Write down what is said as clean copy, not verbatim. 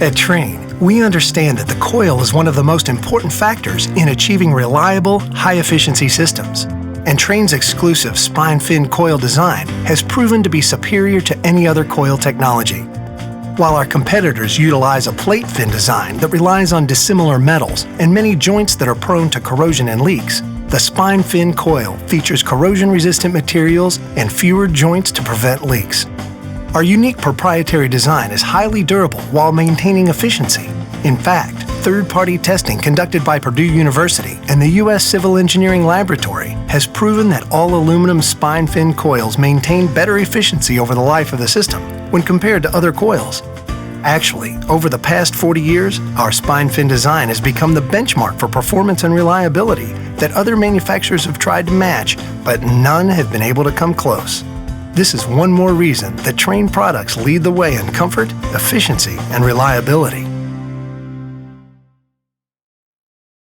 At Trane, we understand that the coil is one of the most important factors in achieving reliable, high-efficiency systems. And Trane's exclusive SpineFin coil design has proven to be superior to any other coil technology. While our competitors utilize a plate fin design that relies on dissimilar metals and many joints that are prone to corrosion and leaks, the SpineFin coil features corrosion-resistant materials and fewer joints to prevent leaks. Our unique proprietary design is highly durable while maintaining efficiency. In fact, third-party testing conducted by Purdue University and the U.S. Civil Engineering Laboratory has proven that all aluminum SpineFin coils maintain better efficiency over the life of the system when compared to other coils. Actually, over the past 40 years, our SpineFin design has become the benchmark for performance and reliability that other manufacturers have tried to match, but none have been able to come close. This is one more reason that Trane products lead the way in comfort, efficiency, and reliability.